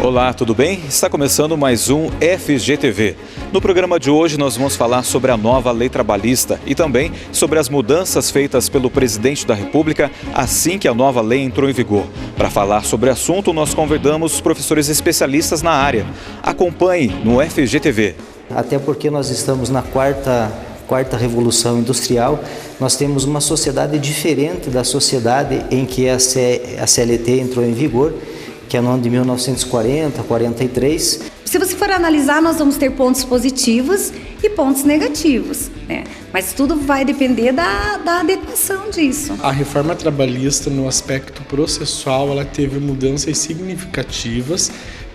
Olá, tudo bem? Está começando mais um FGTV. No programa de hoje nós vamos falar sobre a nova lei trabalhista e também sobre as mudanças feitas pelo presidente da República assim que a nova lei entrou em vigor. Para falar sobre o assunto, nós convidamos professores especialistas na área. Acompanhe no FGTV. Até porque nós estamos na quarta revolução industrial, nós temos uma sociedade diferente da sociedade em que a CLT entrou em vigor, que é no ano de 1940, 43. Se você for analisar, nós vamos ter pontos positivos e pontos negativos, né? Mas tudo vai depender da adequação disso. A reforma trabalhista, no aspecto processual, ela teve mudanças significativas,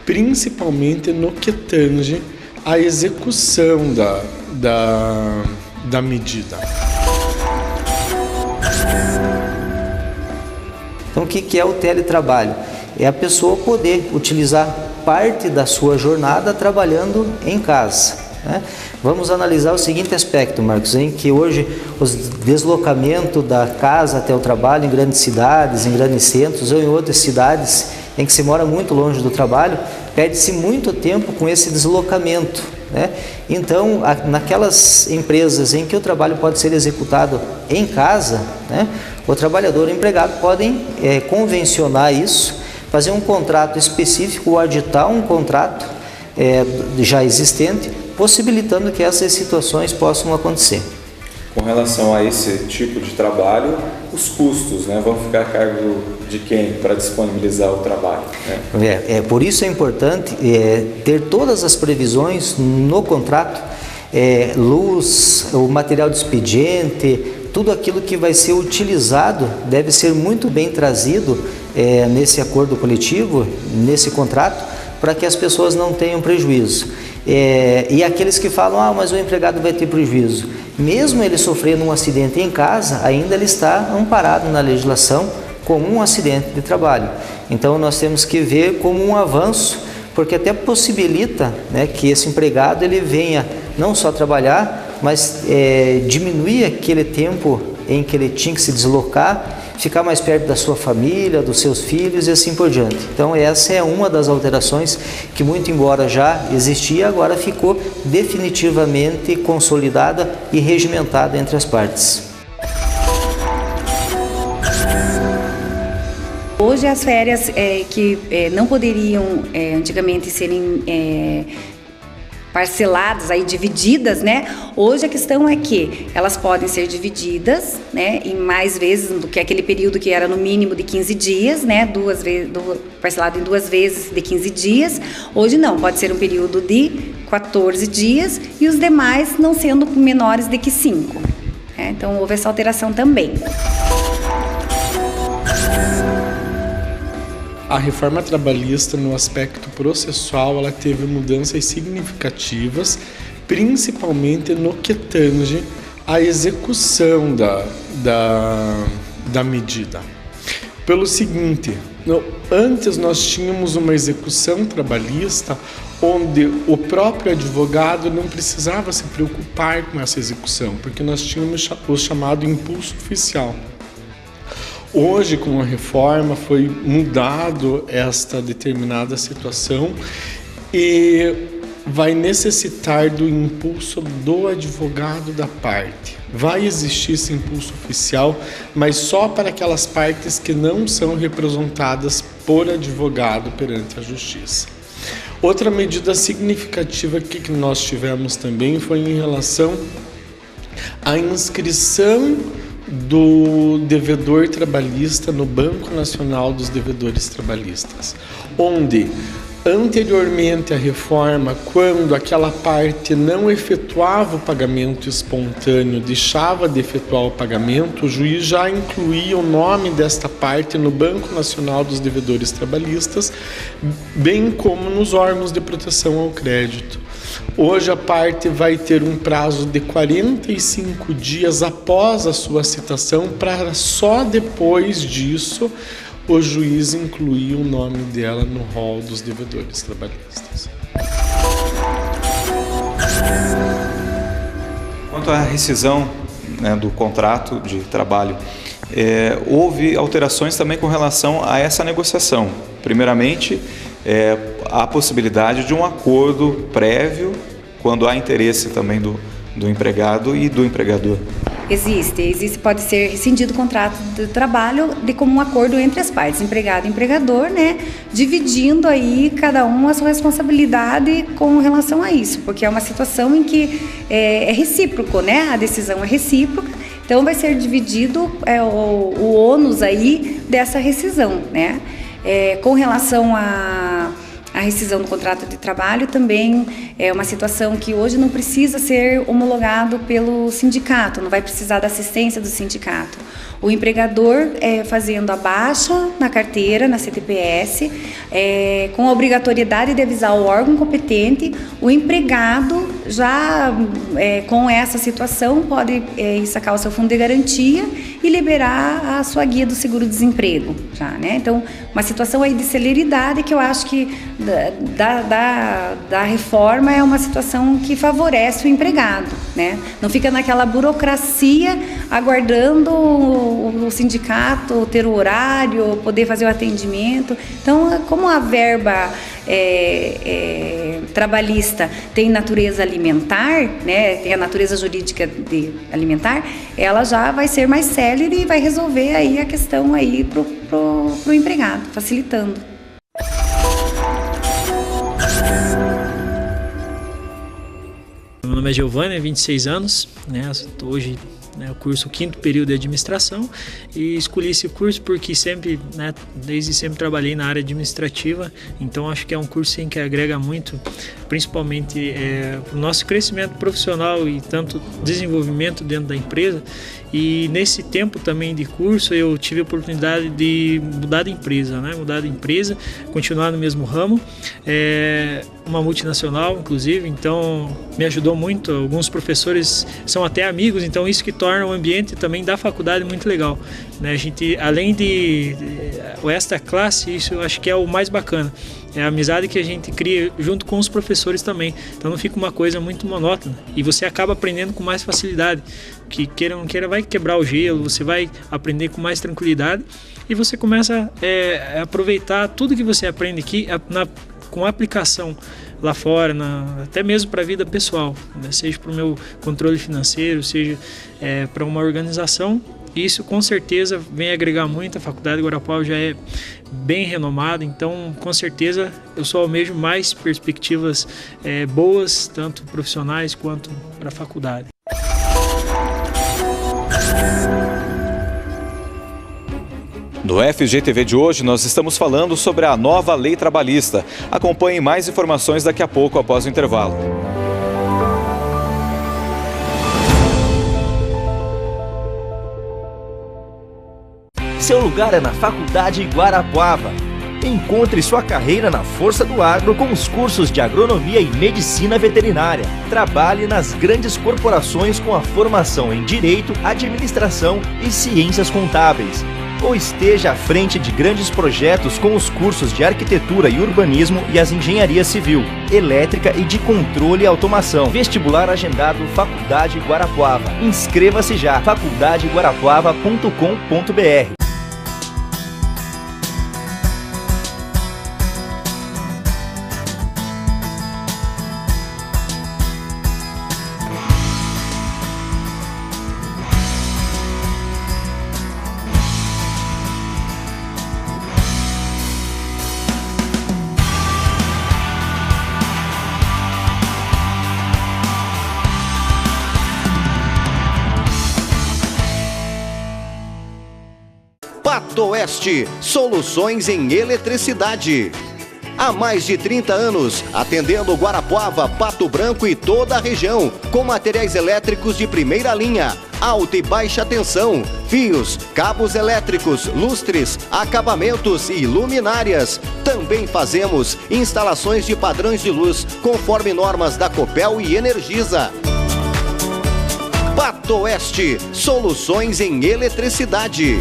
principalmente no que tange à execução da medida. Então, o que é o teletrabalho? É a pessoa poder utilizar parte da sua jornada trabalhando em casa, né? Vamos analisar o seguinte aspecto, Marcos, em que hoje o deslocamento da casa até o trabalho em grandes cidades, em grandes centros ou em outras cidades em que se mora muito longe do trabalho, perde-se muito tempo com esse deslocamento, né? Então, naquelas empresas em que o trabalho pode ser executado em casa, né, o trabalhador e o empregado podem convencionar isso, fazer um contrato específico ou aditar um contrato já existente, possibilitando que essas situações possam acontecer. Com relação a esse tipo de trabalho, os custos, né, vão ficar a cargo de quem para disponibilizar o trabalho, né? Por isso é importante ter todas as previsões no contrato, luz, o material de expediente, tudo aquilo que vai ser utilizado deve ser muito bem trazido nesse acordo coletivo, nesse contrato, para que as pessoas não tenham prejuízo. E aqueles que falam, mas o empregado vai ter prejuízo, mesmo ele sofrendo um acidente em casa, ainda ele está amparado na legislação como um acidente de trabalho. Então nós temos que ver como um avanço, porque até possibilita, né, que esse empregado ele venha não só trabalhar, mas diminuir aquele tempo em que ele tinha que se deslocar, ficar mais perto da sua família, dos seus filhos e assim por diante. Então essa é uma das alterações que, muito embora já existia, agora ficou definitivamente consolidada e regimentada entre as partes. Hoje as férias que não poderiam antigamente serem parceladas, aí divididas, né? Hoje a questão é que elas podem ser divididas, né, em mais vezes do que aquele período que era no mínimo de 15 dias, né? Parcelado em 2 vezes de 15 dias. Hoje não, pode ser um período de 14 dias e os demais não sendo menores de que 5. Né? Então houve essa alteração também. A reforma trabalhista, no aspecto processual, ela teve mudanças significativas, principalmente no que tange à execução da medida. Pelo seguinte, antes nós tínhamos uma execução trabalhista onde o próprio advogado não precisava se preocupar com essa execução, porque nós tínhamos o chamado impulso oficial. Hoje, com a reforma, foi mudado esta determinada situação e vai necessitar do impulso do advogado da parte. Vai existir esse impulso oficial, mas só para aquelas partes que não são representadas por advogado perante a justiça. Outra medida significativa que nós tivemos também foi em relação à inscrição do devedor trabalhista no Banco Nacional dos Devedores Trabalhistas, onde anteriormente à reforma, quando aquela parte não efetuava o pagamento espontâneo, deixava de efetuar o pagamento, o juiz já incluía o nome desta parte no Banco Nacional dos Devedores Trabalhistas, bem como nos órgãos de proteção ao crédito. Hoje a parte vai ter um prazo de 45 dias após a sua citação, para só depois disso o juiz incluir o nome dela no rol dos devedores trabalhistas. Quanto à rescisão, né, do contrato de trabalho, houve alterações também com relação a essa negociação. Primeiramente, há possibilidade de um acordo prévio quando há interesse também do empregado e do empregador. Existe, pode ser rescindido o contrato de trabalho de comum acordo entre as partes, empregado e empregador, né? Dividindo aí cada um a sua responsabilidade com relação a isso, porque é uma situação em que é recíproco, né? A decisão é recíproca, então vai ser dividido o ônus aí dessa rescisão, né? Com relação a rescisão do contrato de trabalho também é uma situação que hoje não precisa ser homologado pelo sindicato, não vai precisar da assistência do sindicato. O empregador fazendo a baixa na carteira, na CTPS, com a obrigatoriedade de avisar o órgão competente, o empregado já com essa situação pode sacar o seu fundo de garantia e liberar a sua guia do seguro-desemprego, já, né? Então, uma situação aí de celeridade que eu acho que da reforma é uma situação que favorece o empregado, né? Não fica naquela burocracia aguardando o sindicato ter o horário, poder fazer o atendimento. Então, como a verba trabalhista tem natureza alimentar, né, tem a natureza jurídica de alimentar, ela já vai ser mais célere e vai resolver aí a questão aí pro empregado, facilitando. Meu nome é Giovanni, 26 anos, né, hoje o curso 5º período de administração, e escolhi esse curso porque sempre, né, desde sempre trabalhei na área administrativa, então acho que é um curso que agrega muito, principalmente para o nosso crescimento profissional e tanto desenvolvimento dentro da empresa. E nesse tempo também de curso eu tive a oportunidade de mudar de empresa, continuar no mesmo ramo, uma multinacional inclusive, então me ajudou muito. Alguns professores são até amigos, então isso que torna o ambiente também da faculdade muito legal, né? A gente, além de esta classe, isso eu acho que é o mais bacana. É a amizade que a gente cria junto com os professores também. Então não fica uma coisa muito monótona e você acaba aprendendo com mais facilidade. Que queira ou não queira, vai quebrar o gelo, você vai aprender com mais tranquilidade e você começa a aproveitar tudo que você aprende aqui com aplicação lá fora, até mesmo para a vida pessoal, né? Seja para o meu controle financeiro, seja para uma organização. Isso com certeza vem agregar muito. A Faculdade de Guarapuava já é bem renomada, então com certeza eu só almejo mais perspectivas boas, tanto profissionais quanto para a faculdade. No FGTV de hoje, nós estamos falando sobre a nova lei trabalhista. Acompanhe mais informações daqui a pouco, após o intervalo. Seu lugar é na Faculdade Guarapuava. Encontre sua carreira na força do agro com os cursos de agronomia e medicina veterinária. Trabalhe nas grandes corporações com a formação em direito, administração e ciências contábeis. Ou esteja à frente de grandes projetos com os cursos de arquitetura e urbanismo e as engenharia civil, elétrica e de controle e automação. Vestibular agendado Faculdade Guarapuava. Inscreva-se já, faculdadeguarapuava.com.br. Pato Oeste, soluções em eletricidade. Há mais de 30 anos, atendendo Guarapuava, Pato Branco e toda a região, com materiais elétricos de primeira linha, alta e baixa tensão, fios, cabos elétricos, lustres, acabamentos e luminárias. Também fazemos instalações de padrões de luz, conforme normas da Copel e Energisa. Pato Oeste, soluções em eletricidade.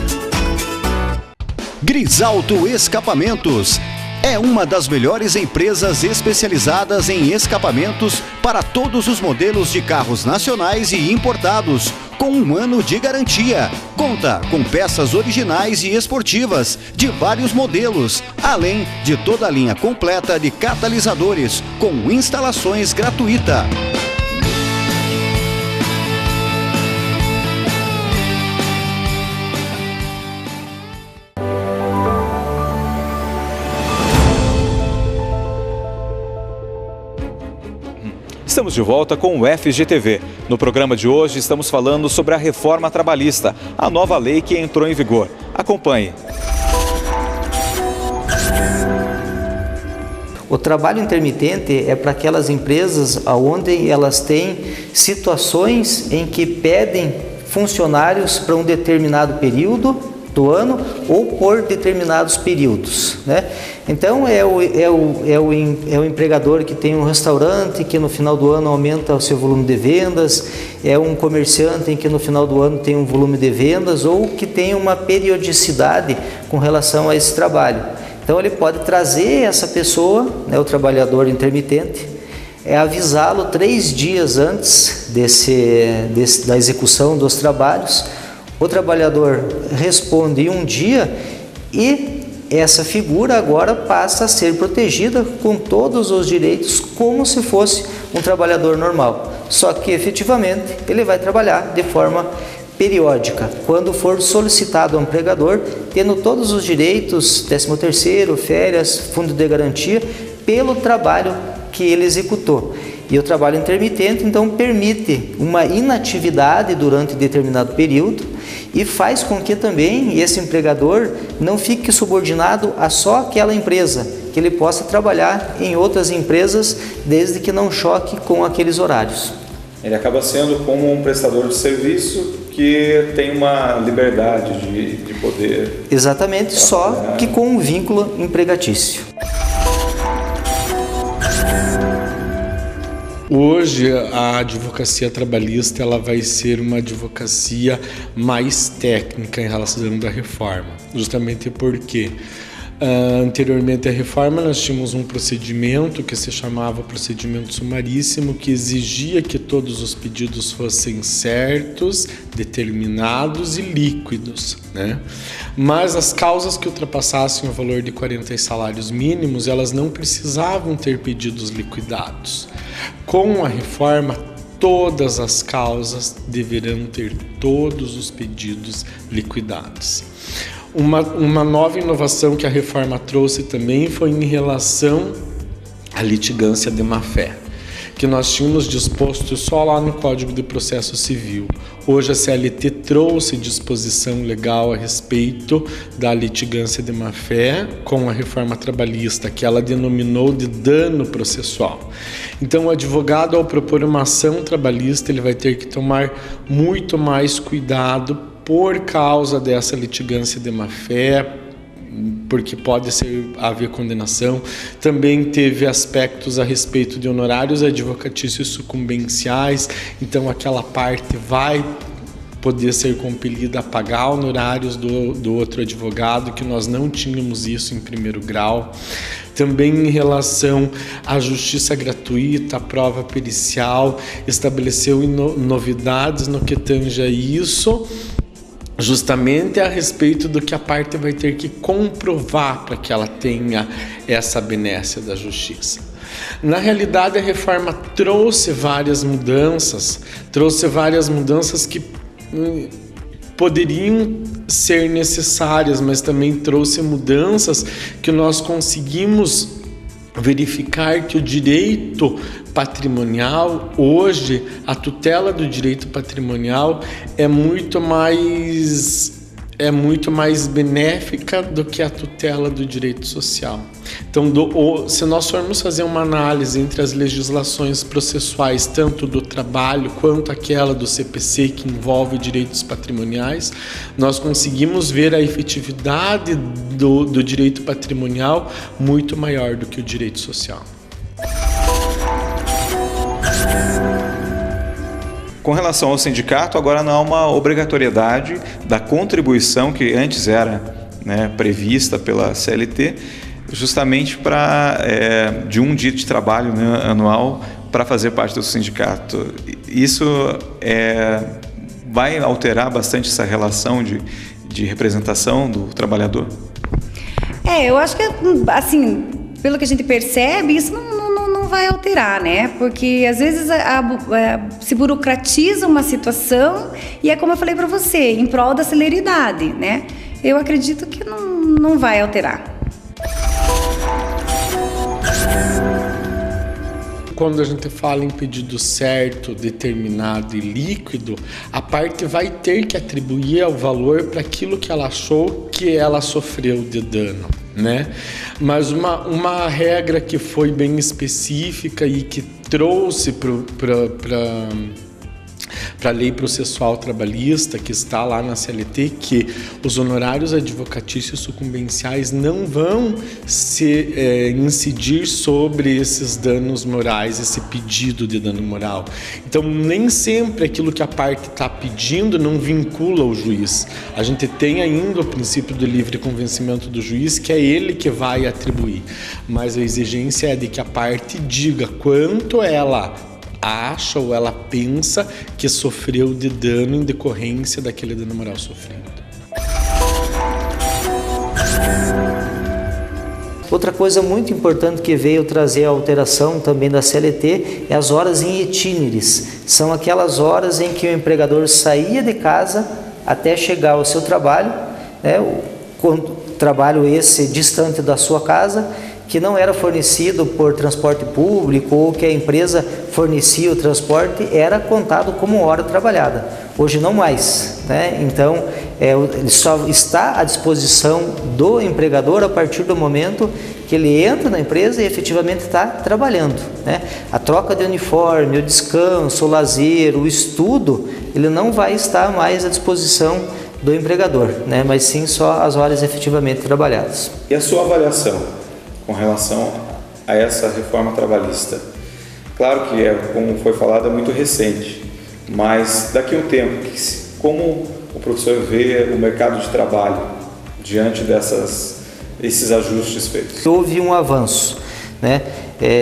Grisalto Escapamentos é uma das melhores empresas especializadas em escapamentos para todos os modelos de carros nacionais e importados, com 1 ano de garantia. Conta com peças originais e esportivas de vários modelos, além de toda a linha completa de catalisadores, com instalações gratuita. Estamos de volta com o FGTV. No programa de hoje estamos falando sobre a reforma trabalhista, a nova lei que entrou em vigor. Acompanhe. O trabalho intermitente é para aquelas empresas onde elas têm situações em que pedem funcionários para um determinado período do ano ou por determinados períodos, né? Então é o empregador que tem um restaurante que no final do ano aumenta o seu volume de vendas, é um comerciante em que no final do ano tem um volume de vendas ou que tem uma periodicidade com relação a esse trabalho. Então ele pode trazer essa pessoa, né, o trabalhador intermitente, avisá-lo 3 dias antes da execução dos trabalhos. O trabalhador responde em 1 dia e essa figura agora passa a ser protegida com todos os direitos como se fosse um trabalhador normal. Só que efetivamente ele vai trabalhar de forma periódica, quando for solicitado ao empregador, tendo todos os direitos, 13º, férias, fundo de garantia, pelo trabalho que ele executou. E o trabalho intermitente, então, permite uma inatividade durante determinado período e faz com que também esse empregador não fique subordinado a só aquela empresa, que ele possa trabalhar em outras empresas desde que não choque com aqueles horários. Ele acaba sendo como um prestador de serviço que tem uma liberdade de poder... Exatamente, só que com um vínculo empregatício. Hoje a advocacia trabalhista ela vai ser uma advocacia mais técnica em relação à reforma, justamente porque anteriormente à reforma nós tínhamos um procedimento que se chamava procedimento sumaríssimo, que exigia que todos os pedidos fossem certos, determinados e líquidos, né? Mas as causas que ultrapassassem o valor de 40 salários mínimos, elas não precisavam ter pedidos liquidados. Com a reforma, todas as causas deverão ter todos os pedidos liquidados. Uma nova inovação que a reforma trouxe também foi em relação à litigância de má-fé, que nós tínhamos disposto só lá no Código de Processo Civil. Hoje a CLT trouxe disposição legal a respeito da litigância de má-fé com a reforma trabalhista, que ela denominou de dano processual. Então o advogado, ao propor uma ação trabalhista, ele vai ter que tomar muito mais cuidado por causa dessa litigância de má-fé, porque pode haver condenação. Também teve aspectos a respeito de honorários advocatícios sucumbenciais, então aquela parte vai poder ser compelida a pagar honorários do outro advogado, que nós não tínhamos isso em primeiro grau. Também em relação à justiça gratuita, à prova pericial, estabeleceu novidades no que tange a isso, justamente a respeito do que a parte vai ter que comprovar para que ela tenha essa benécia da justiça. Na realidade, a reforma trouxe várias mudanças que poderiam ser necessárias, mas também trouxe mudanças que nós conseguimos verificar que o direito patrimonial, hoje, a tutela do direito patrimonial é muito mais benéfica do que a tutela do direito social. Então, se nós formos fazer uma análise entre as legislações processuais, tanto do trabalho quanto aquela do CPC, que envolve direitos patrimoniais, nós conseguimos ver a efetividade do direito patrimonial muito maior do que o direito social. Com relação ao sindicato, agora não há uma obrigatoriedade da contribuição que antes era, né, prevista pela CLT, justamente de um dia de trabalho, né, anual para fazer parte do sindicato. Isso vai alterar bastante essa relação de representação do trabalhador? Eu acho que, assim, pelo que a gente percebe, isso não vai alterar, né? Porque às vezes se burocratiza uma situação e é como eu falei para você, em prol da celeridade, né? Eu acredito que não vai alterar. Quando a gente fala em pedido certo, determinado e líquido, a parte vai ter que atribuir o valor para aquilo que ela achou que ela sofreu de dano, né? Mas uma regra que foi bem específica e que trouxe para a lei processual trabalhista, que está lá na CLT, que os honorários advocatícios sucumbenciais não vão incidir sobre esses danos morais, esse pedido de dano moral. Então, nem sempre aquilo que a parte está pedindo não vincula o juiz. A gente tem ainda o princípio do livre convencimento do juiz, que é ele que vai atribuir. Mas a exigência é de que a parte diga quanto ela acha ou ela pensa que sofreu de dano em decorrência daquele dano moral sofrido. Outra coisa muito importante que veio trazer a alteração também da CLT é as horas em itinerares. São aquelas horas em que o empregador saía de casa até chegar ao seu trabalho, né? Trabalho esse distante da sua casa, que não era fornecido por transporte público ou que a empresa fornecia o transporte, era contado como hora trabalhada. Hoje não mais, né? Então, ele só está à disposição do empregador a partir do momento que ele entra na empresa e efetivamente está trabalhando, né? A troca de uniforme, o descanso, o lazer, o estudo, ele não vai estar mais à disposição do empregador, né? Mas sim só as horas efetivamente trabalhadas. E a sua avaliação com relação a essa reforma trabalhista? Claro que, como foi falado, é muito recente, mas daqui a um tempo, como o professor vê o mercado de trabalho diante desses ajustes feitos? Houve um avanço, né?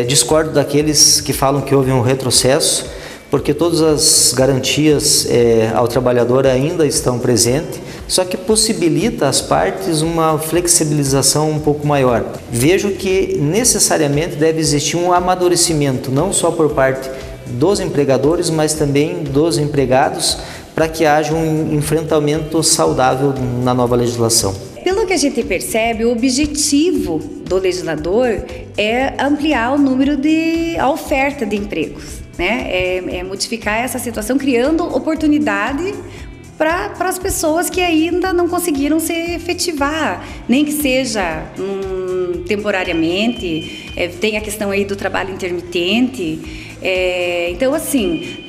Discordo daqueles que falam que houve um retrocesso, porque todas as garantias ao trabalhador ainda estão presentes, só que possibilita às partes uma flexibilização um pouco maior. Vejo que necessariamente deve existir um amadurecimento, não só por parte dos empregadores, mas também dos empregados, para que haja um enfrentamento saudável na nova legislação. Pelo que a gente percebe, o objetivo do legislador é ampliar o número a oferta de empregos, né? É modificar essa situação, criando oportunidade para as pessoas que ainda não conseguiram se efetivar, nem que seja temporariamente. Tem a questão aí do trabalho intermitente. Então, assim,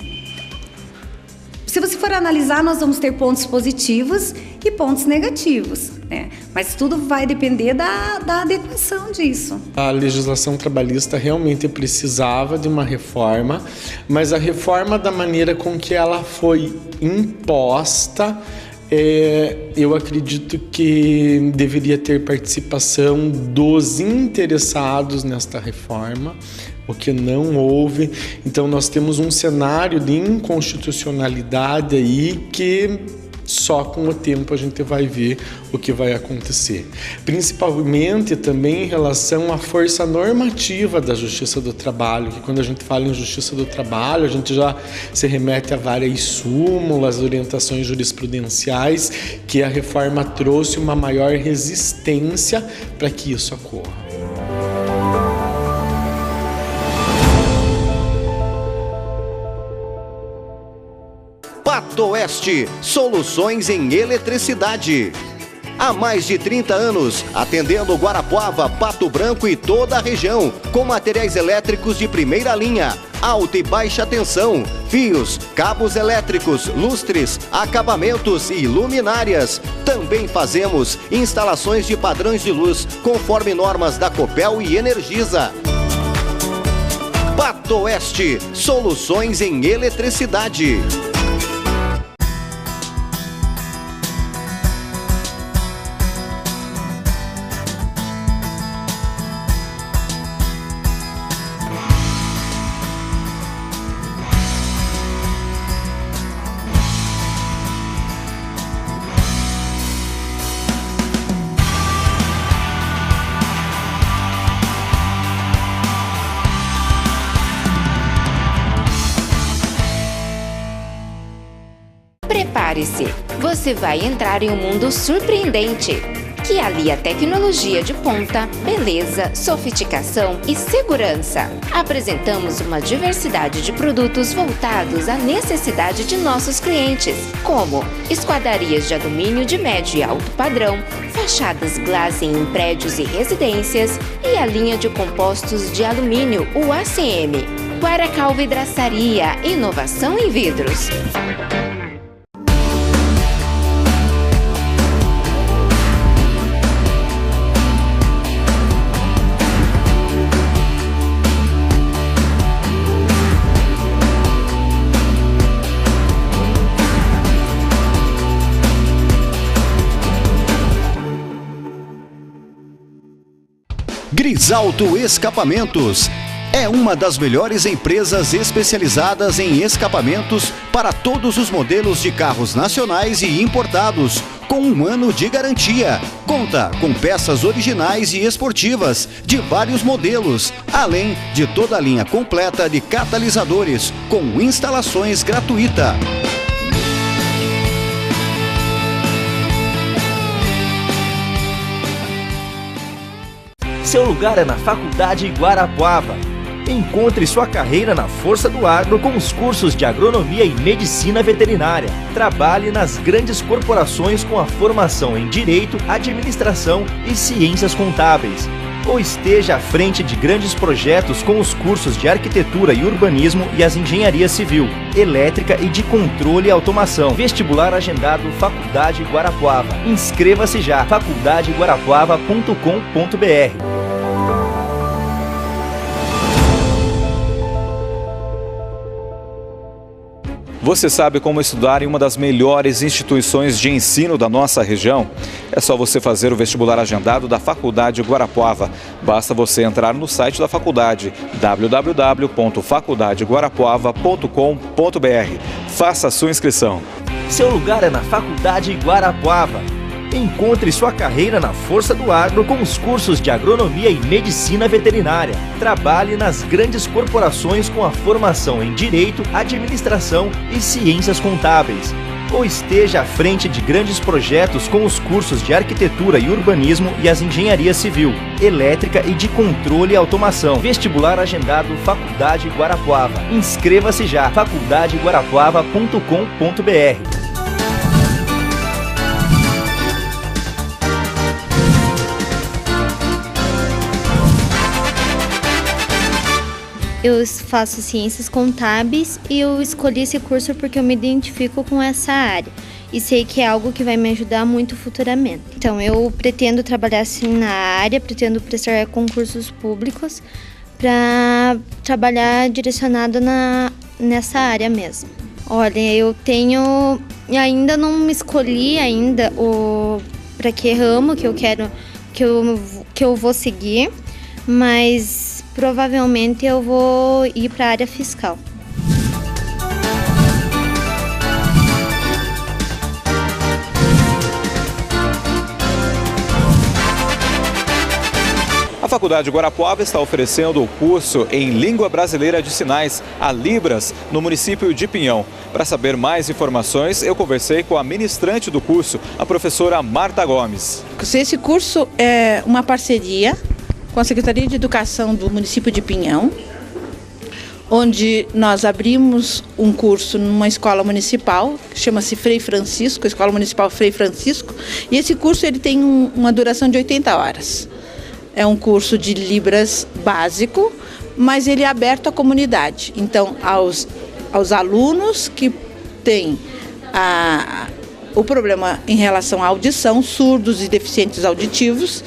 se você for analisar, nós vamos ter pontos positivos e pontos negativos, né? Mas tudo vai depender da adequação disso. A legislação trabalhista realmente precisava de uma reforma, mas a reforma da maneira com que ela foi imposta, eu acredito que deveria ter participação dos interessados nesta reforma, o que não houve. Então nós temos um cenário de inconstitucionalidade aí que só com o tempo a gente vai ver o que vai acontecer. Principalmente também em relação à força normativa da Justiça do Trabalho, que quando a gente fala em Justiça do Trabalho, a gente já se remete a várias súmulas, orientações jurisprudenciais, que a reforma trouxe uma maior resistência para que isso ocorra. Pato Oeste, soluções em eletricidade. Há mais de 30 anos, atendendo Guarapuava, Pato Branco e toda a região, com materiais elétricos de primeira linha, alta e baixa tensão, fios, cabos elétricos, lustres, acabamentos e luminárias. Também fazemos instalações de padrões de luz, conforme normas da Copel e Energisa. Pato Oeste, soluções em eletricidade. Prepare-se, você vai entrar em um mundo surpreendente, que alia tecnologia de ponta, beleza, sofisticação e segurança. Apresentamos uma diversidade de produtos voltados à necessidade de nossos clientes, como esquadarias de alumínio de médio e alto padrão, fachadas glazing em prédios e residências e a linha de compostos de alumínio, o ACM. Guaracal Vidraçaria, inovação em vidros. Grisalto Escapamentos é uma das melhores empresas especializadas em escapamentos para todos os modelos de carros nacionais e importados, com 1 ano de garantia. Conta com peças originais e esportivas de vários modelos, além de toda a linha completa de catalisadores, com instalações gratuita. Seu lugar é na Faculdade Guarapuava. Encontre sua carreira na força do agro com os cursos de agronomia e medicina veterinária. Trabalhe nas grandes corporações com a formação em direito, administração e ciências contábeis. Ou esteja à frente de grandes projetos com os cursos de arquitetura e urbanismo e as engenharia civil, elétrica e de controle e automação. Vestibular agendado Faculdade Guarapuava. Inscreva-se já, faculdadeguarapuava.com.br. Você sabe como estudar em uma das melhores instituições de ensino da nossa região? É só você fazer o vestibular agendado da Faculdade Guarapuava. Basta você entrar no site da faculdade, www.faculdadeguarapuava.com.br. Faça a sua inscrição. Seu lugar é na Faculdade Guarapuava. Encontre sua carreira na força do agro com os cursos de agronomia e medicina veterinária. Trabalhe nas grandes corporações com a formação em direito, administração e ciências contábeis. Ou esteja à frente de grandes projetos com os cursos de arquitetura e urbanismo e as engenharia civil, elétrica e de controle e automação. Vestibular agendado Faculdade Guarapuava. Inscreva-se já, faculdadeguarapuava.com.br. Eu faço ciências contábeis e eu escolhi esse curso porque eu me identifico com essa área e sei que é algo que vai me ajudar muito futuramente. Então eu pretendo trabalhar assim na área, pretendo prestar concursos públicos para trabalhar direcionado nessa área mesmo. Olha, eu ainda não me escolhi ainda para que ramo que eu quero que eu vou seguir, mas provavelmente eu vou ir para a área fiscal. A Faculdade Guarapuava está oferecendo o curso em Língua Brasileira de Sinais, a Libras, no município de Pinhão. Para saber mais informações, eu conversei com a ministrante do curso, a professora Marta Gomes. Esse curso é uma parceria com a Secretaria de Educação do município de Pinhão, onde nós abrimos um curso numa escola municipal, que chama-se Frei Francisco, Escola Municipal Frei Francisco, e esse curso ele tem uma duração de 80 horas. É um curso de Libras básico, mas ele é aberto à comunidade. Então, aos alunos que têm o problema em relação à audição, surdos e deficientes auditivos,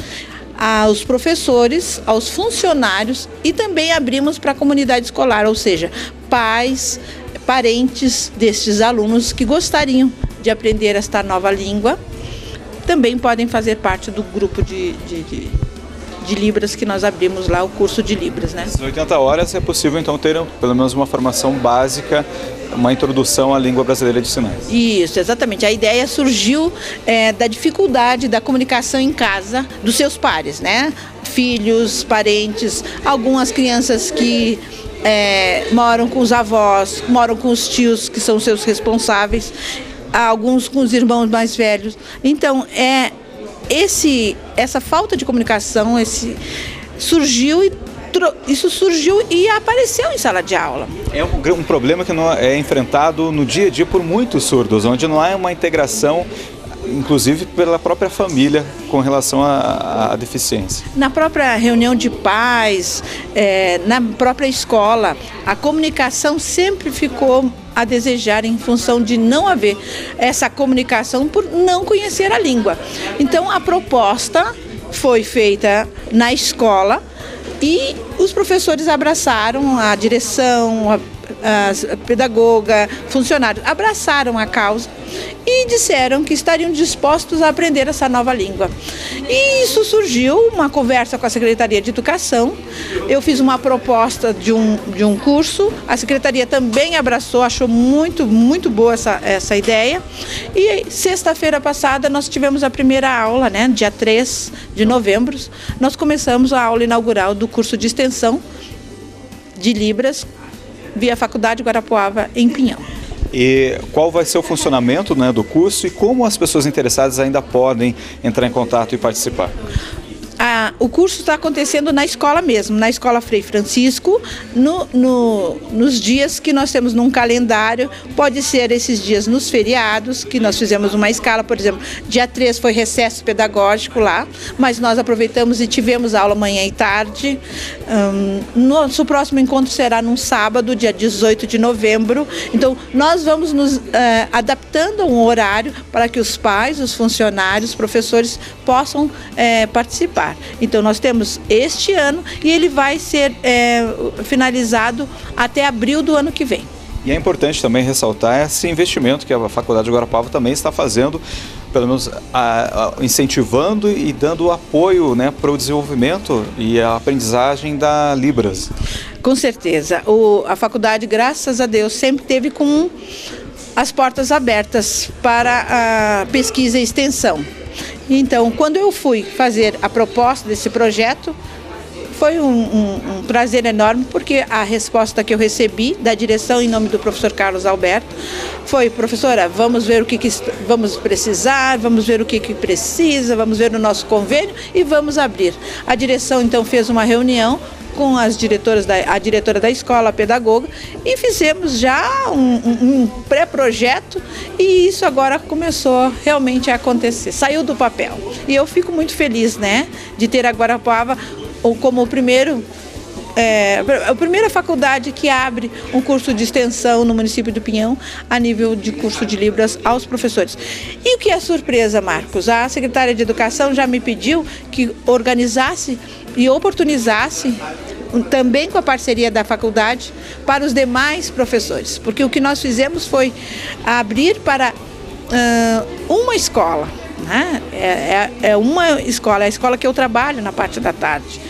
aos professores, aos funcionários e também abrimos para a comunidade escolar, ou seja, pais, parentes destes alunos que gostariam de aprender esta nova língua, também podem fazer parte do grupo de Libras que nós abrimos lá, o curso de Libras, né? Em 80 horas é possível então ter pelo menos uma formação básica, uma introdução à língua brasileira de sinais. Isso, exatamente. A ideia surgiu da dificuldade da comunicação em casa dos seus pares, né? Filhos, parentes, algumas crianças que moram com os avós, moram com os tios, que são seus responsáveis. alguns com os irmãos mais velhos. Então, essa falta de comunicação, surgiu e apareceu em sala de aula. É um problema que é enfrentado no dia a dia por muitos surdos, onde não há uma integração, inclusive pela própria família, com relação à deficiência. Na própria reunião de pais, na própria escola, a comunicação sempre ficou a desejar em função de não haver essa comunicação por não conhecer a língua. Então, a proposta foi feita na escola e os professores abraçaram, a direção, a pedagoga, funcionários, abraçaram a causa e disseram que estariam dispostos a aprender essa nova língua. E isso surgiu, uma conversa com a Secretaria de Educação. Eu fiz uma proposta de um curso, a Secretaria também abraçou, achou muito, muito boa essa ideia. E sexta-feira passada nós tivemos a primeira aula, né, dia 3 de novembro, nós começamos a aula inaugural do curso de extensão de Libras, via Faculdade Guarapuava, em Pinhão. E qual vai ser o funcionamento, né, do curso e como as pessoas interessadas ainda podem entrar em contato e participar? O curso está acontecendo na escola mesmo, na Escola Frei Francisco, nos dias que nós temos num calendário. Pode ser esses dias nos feriados, que nós fizemos uma escala, por exemplo, dia 3 foi recesso pedagógico lá, mas nós aproveitamos e tivemos aula manhã e tarde. Nosso próximo encontro será num sábado, dia 18 de novembro. Então, nós vamos nos adaptando a um horário para que os pais, os funcionários, os professores possam participar. Então, nós temos este ano e ele vai ser finalizado até abril do ano que vem. E é importante também ressaltar esse investimento que a Faculdade de Guarapuava também está fazendo, pelo menos incentivando e dando apoio, né, para o desenvolvimento e a aprendizagem da Libras. Com certeza. A faculdade, graças a Deus, sempre teve com as portas abertas para a pesquisa e extensão. Então, quando eu fui fazer a proposta desse projeto, foi um prazer enorme, porque a resposta que eu recebi da direção em nome do professor Carlos Alberto foi: professora, vamos ver o que vamos precisar, vamos ver o que precisa, vamos ver no nosso convênio e vamos abrir. A direção então fez uma reunião com a diretora da escola, a pedagoga, e fizemos já um pré-projeto e isso agora começou realmente a acontecer, saiu do papel. E eu fico muito feliz, né, de ter a Guarapuava como a primeira faculdade que abre um curso de extensão no município do Pinhão a nível de curso de Libras aos professores. E o que é surpresa, Marcos? A secretária de Educação já me pediu que organizasse e oportunizasse, também com a parceria da faculdade, para os demais professores. Porque o que nós fizemos foi abrir para uma escola, né? É uma escola, é a escola que eu trabalho na parte da tarde.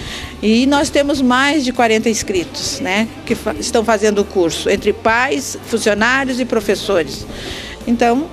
E nós temos mais de 40 inscritos, né, que estão fazendo o curso, entre pais, funcionários e professores. Então,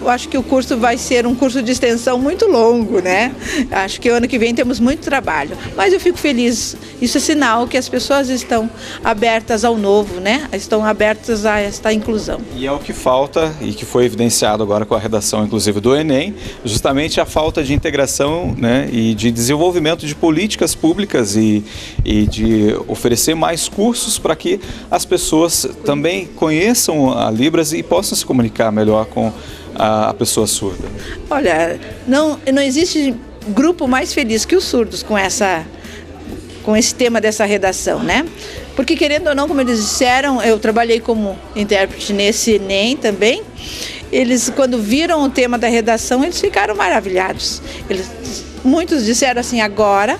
eu acho que o curso vai ser um curso de extensão muito longo, né? Acho que o ano que vem temos muito trabalho, mas eu fico feliz. Isso é sinal que as pessoas estão abertas ao novo, né? Estão abertas a esta inclusão. E é o que falta, e que foi evidenciado agora com a redação, inclusive, do Enem, justamente a falta de integração, né, e de desenvolvimento de políticas públicas e de oferecer mais cursos para que as pessoas também conheçam a Libras e possam se comunicar melhor com a pessoa surda. Olha, não existe grupo mais feliz que os surdos com esse tema dessa redação, né? Porque, querendo ou não, como eles disseram, eu trabalhei como intérprete nesse Enem também. Eles, quando viram o tema da redação, eles ficaram maravilhados. Muitos disseram assim: agora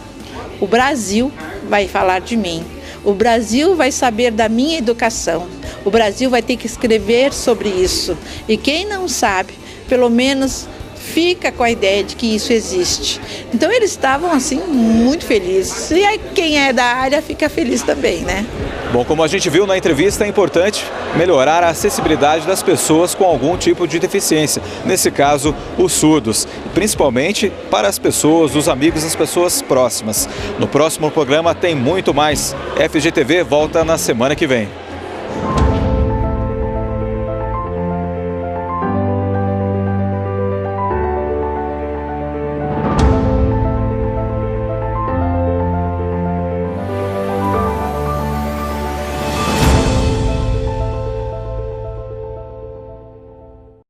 o Brasil vai falar de mim. O Brasil vai saber da minha educação. O Brasil vai ter que escrever sobre isso. E quem não sabe, pelo menos fica com a ideia de que isso existe. Então eles estavam assim muito felizes. E aí, quem é da área fica feliz também, né? Bom, como a gente viu na entrevista, é importante melhorar a acessibilidade das pessoas com algum tipo de deficiência. Nesse caso, os surdos, principalmente para as pessoas, os amigos, as pessoas próximas. No próximo programa tem muito mais. FGTV volta na semana que vem.